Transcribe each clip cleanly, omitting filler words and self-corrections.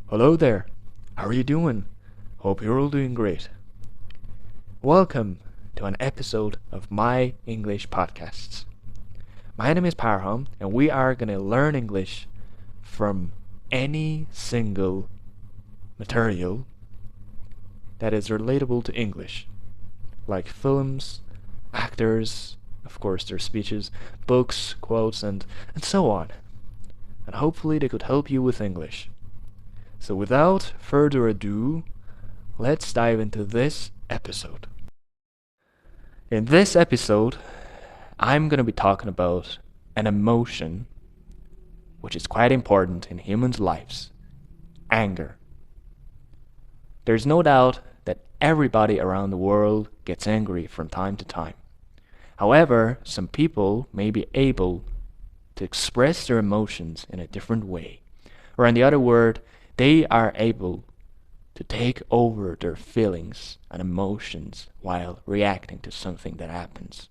Hello there. How are you doing? Hope you're all doing great. Welcome to an episode of My English Podcasts. My name is Parham, and we are going to learn English from any single material that is relatable to English, like films, actors, of course their speeches, books, quotes, and so on. And hopefully they could help you with English. So without further ado, let's dive into this episode. In this episode, I'm going to be talking about an emotion which is quite important in humans' lives: anger. There's no doubt that everybody around the world gets angry from time to time. However, some people may be able to express their emotions in a different way. Or in the other word, they are able to take over their feelings and emotions while reacting to something that happens.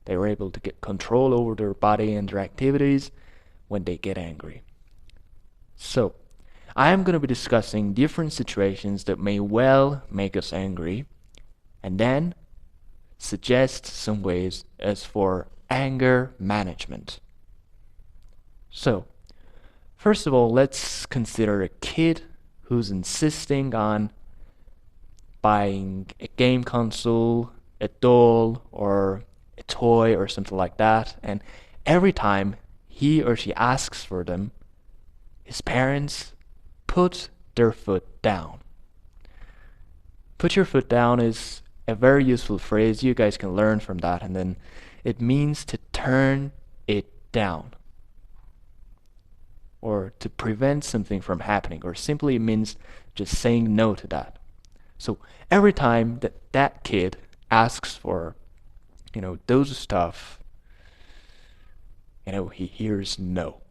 They are able to get control over their body and their activities when they get angry. So, I am going to be discussing different situations that may well make us angry, and then suggest some ways as for anger management. So, first of all, let's consider a kid who's insisting on buying a game console, a doll, or a toy or something like that, and every time he or she asks for them, his parents put their foot down. Put your foot down is a very useful phrase. You guys can learn from that, and then it means to turn it down, or to prevent something from happening, or simply means just saying no to that. So every time that kid asks for, those stuff, he hears no.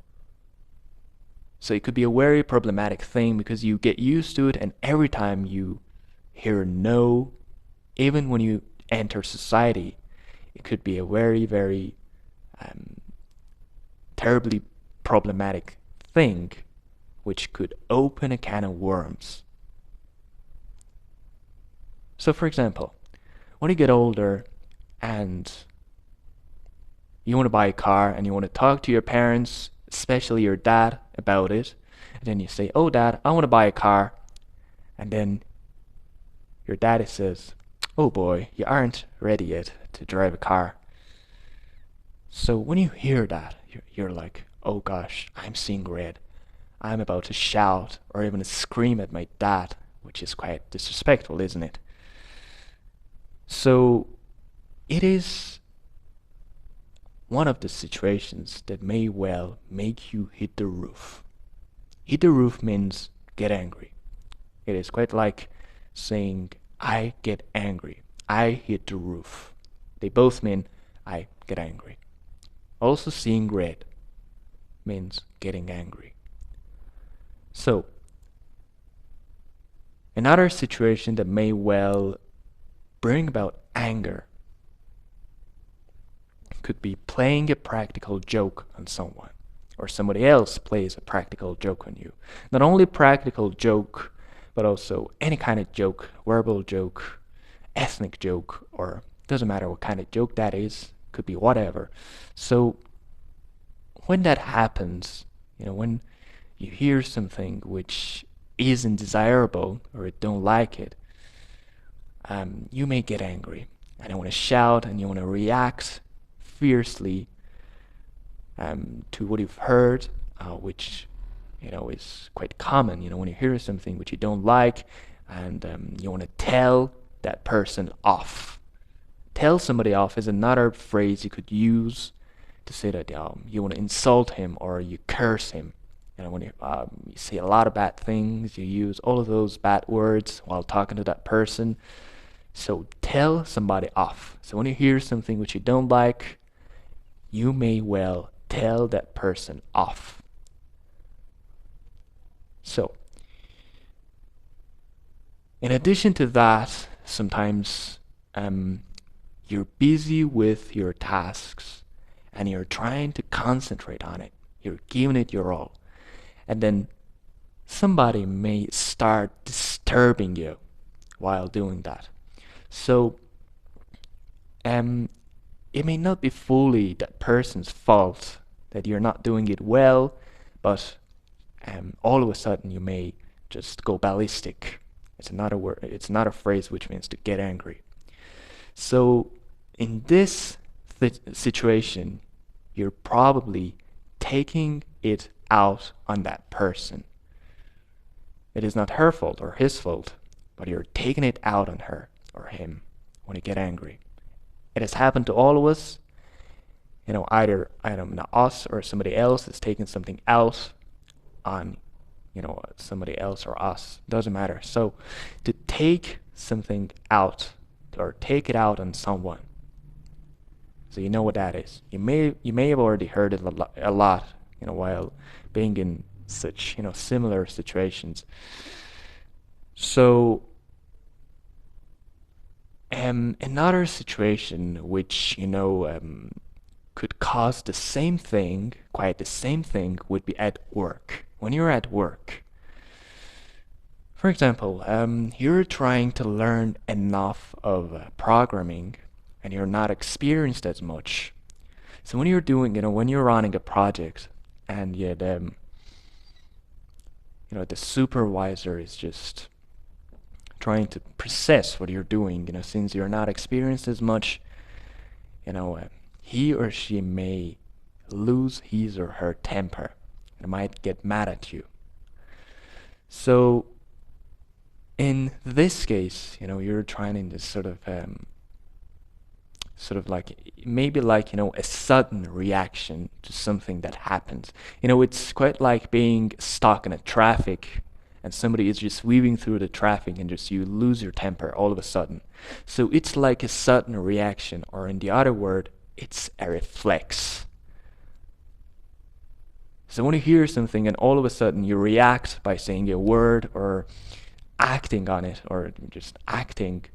So it could be a very problematic thing because you get used to it, and every time you hear no, even when you enter society, it could be a very, very terribly problematic thing, which could open a can of worms. So for example, when you get older and you want to buy a car and you want to talk to your parents, especially your dad, about it, and then you say, "Oh Dad, I want to buy a car," and then your daddy says, "Oh boy, you aren't ready yet to drive a car." So when you hear that, you're like, "Oh gosh, I'm seeing red. I'm about to shout or even scream at my dad," which is quite disrespectful, isn't it? So it is one of the situations that may well make you hit the roof. Hit the roof means get angry. It is quite like saying, "I get angry. I hit the roof." They both mean I get angry. Also, seeing red means getting angry. So, another situation that may well bring about anger could be playing a practical joke on someone, or somebody else plays a practical joke on you. Not only practical joke, but also any kind of joke, verbal joke, ethnic joke, or doesn't matter what kind of joke that is, could be whatever. So when that happens, when you hear something which isn't desirable or you don't like it, you may get angry and you want to shout and you want to react fiercely to what you've heard, which is quite common. When you hear something which you don't like, and you want to tell that person off. Tell somebody off is another phrase you could use to say that you want to insult him or you curse him. When you say a lot of bad things, you use all of those bad words while talking to that person. So tell somebody off. So when you hear something which you don't like, you may well tell that person off. So, in addition to that, sometimes you're busy with your tasks and you're trying to concentrate on it. You're giving it your all. And then somebody may start disturbing you while doing that. So it may not be fully that person's fault that you're not doing it well, but all of a sudden you may just go ballistic. It's another word. It's another phrase which means to get angry. So in this situation, you're probably taking it out on that person. It is not her fault or his fault, but you're taking it out on her or him when you get angry. It has happened to all of us. Either us or somebody else is taking something out on, somebody else or us. Doesn't matter. So to take something out or take it out on someone. So you know what that is. You may have already heard it a lot, while being in such, similar situations. So another situation which, could cause the same thing, quite the same thing, would be at work. When you're at work, for example, you're trying to learn enough of programming and you're not experienced as much. So when you're doing, when you're running a project and yet, the supervisor is just trying to process what you're doing, since you're not experienced as much, he or she may lose his or her temper and might get mad at you. So in this case, you're trying in this sort of maybe a sudden reaction to something that happens. It's quite like being stuck in a traffic and somebody is just weaving through the traffic and just you lose your temper all of a sudden. So it's like a sudden reaction, or in the other word, it's a reflex. So when you hear something and all of a sudden you react by saying a word or acting on it or just acting,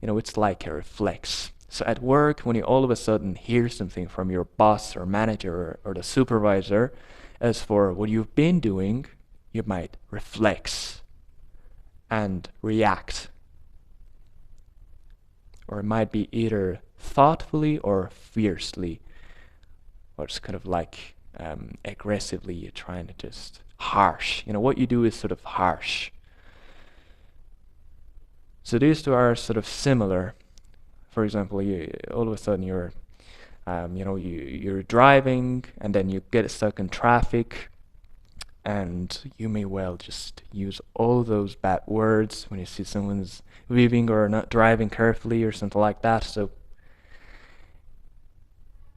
it's like a reflex. So at work, when you all of a sudden hear something from your boss or manager or the supervisor, as for what you've been doing, you might reflex and react. Or it might be either thoughtfully or fiercely, or it's kind of like aggressively, you're trying to just harsh. What you do is sort of harsh. So these two are sort of similar. For example, all of a sudden you're driving and then you get stuck in traffic, and you may well just use all those bad words when you see someone's weaving or not driving carefully or something like that. So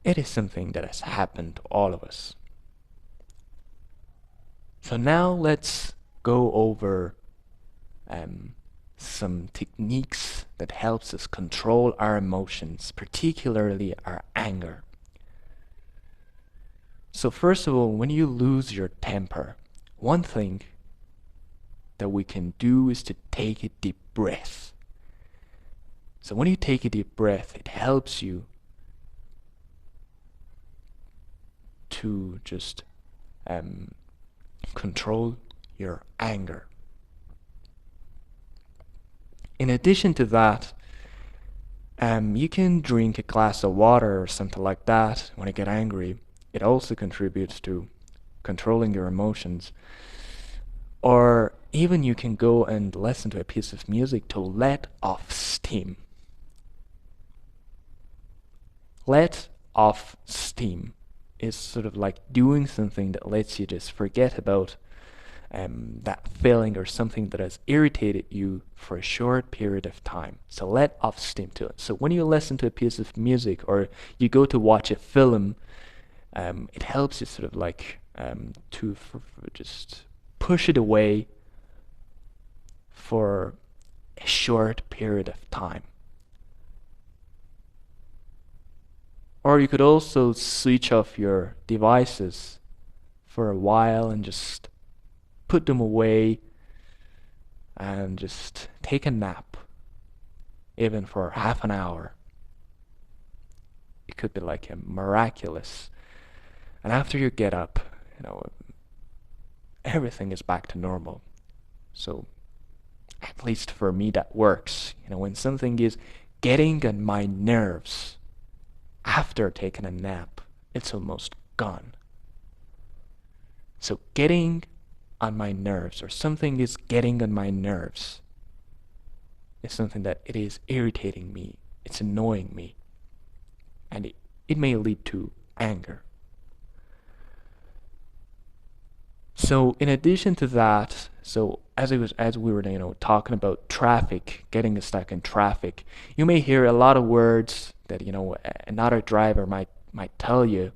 it is something that has happened to all of us. So now let's go over some techniques that helps us control our emotions, particularly our anger. So first of all, when you lose your temper, one thing that we can do is to take a deep breath. So when you take a deep breath, it helps you to just control your anger. In addition to that, you can drink a glass of water or something like that when you get angry. It also contributes to controlling your emotions. Or even you can go and listen to a piece of music to let off steam. Let off steam is sort of like doing something that lets you just forget about that feeling or something that has irritated you for a short period of time. So let off steam to it. So when you listen to a piece of music or you go to watch a film, it helps you sort of like to just push it away for a short period of time. Or you could also switch off your devices for a while and just put them away and just take a nap, even for half an hour. It could be like a miraculous. And after you get up, everything is back to normal. So at least for me that works. When something is getting on my nerves after taking a nap, it's almost gone. So getting on my nerves, or something is getting on my nerves, is something that it is irritating me, it's annoying me, and it may lead to anger. So in addition to that, so as we were talking about traffic, getting stuck in traffic, you may hear a lot of words that another driver might tell you,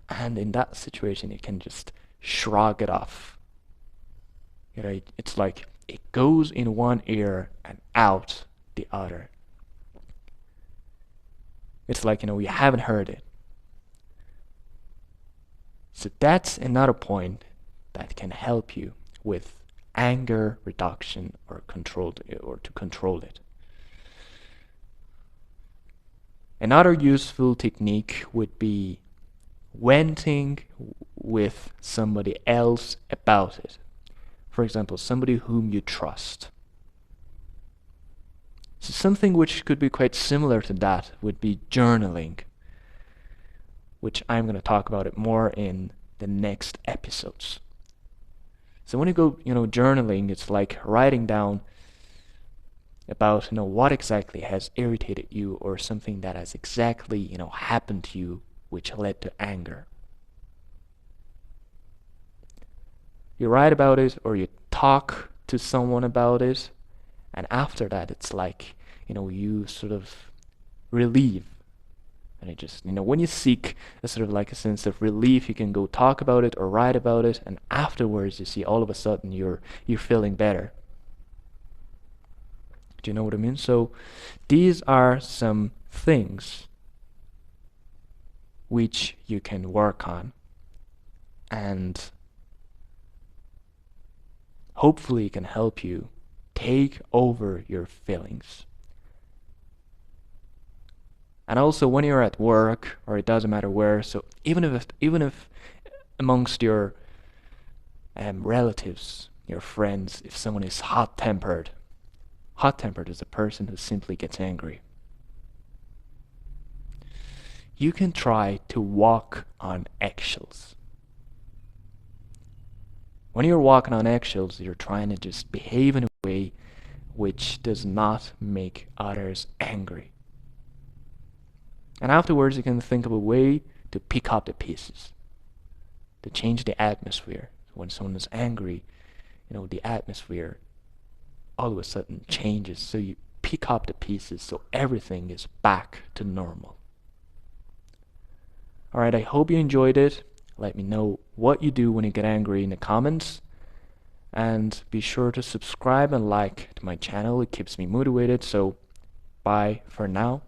and in that situation you can just shrug it off. It's like it goes in one ear and out the other. It's like you haven't heard it. So that's another point that can help you with anger reduction or to control it. Another useful technique would be venting with somebody else about it. For example, somebody whom you trust. So something which could be quite similar to that would be journaling, which I'm going to talk about it more in the next episodes. So when you go, journaling, it's like writing down about, what exactly has irritated you, or something that has exactly, happened to you which led to anger. You write about it, or you talk to someone about it, and after that it's like, you sort of relieve. And it just, when you seek a sort of like a sense of relief, you can go talk about it or write about it, and afterwards you see all of a sudden you're feeling better. Do you know what I mean? So these are some things which you can work on, and hopefully it can help you take over your feelings. And also when you're at work, or it doesn't matter where, so even if amongst your relatives, your friends, if someone is hot-tempered is a person who simply gets angry. You can try to walk on eggshells. When you're walking on eggshells, you're trying to just behave in a way which does not make others angry. And afterwards, you can think of a way to pick up the pieces, to change the atmosphere. When someone is angry, the atmosphere all of a sudden changes. So you pick up the pieces so everything is back to normal. Alright, I hope you enjoyed it. Let me know what you do when you get angry in the comments. And be sure to subscribe and like to my channel. It keeps me motivated. So bye for now.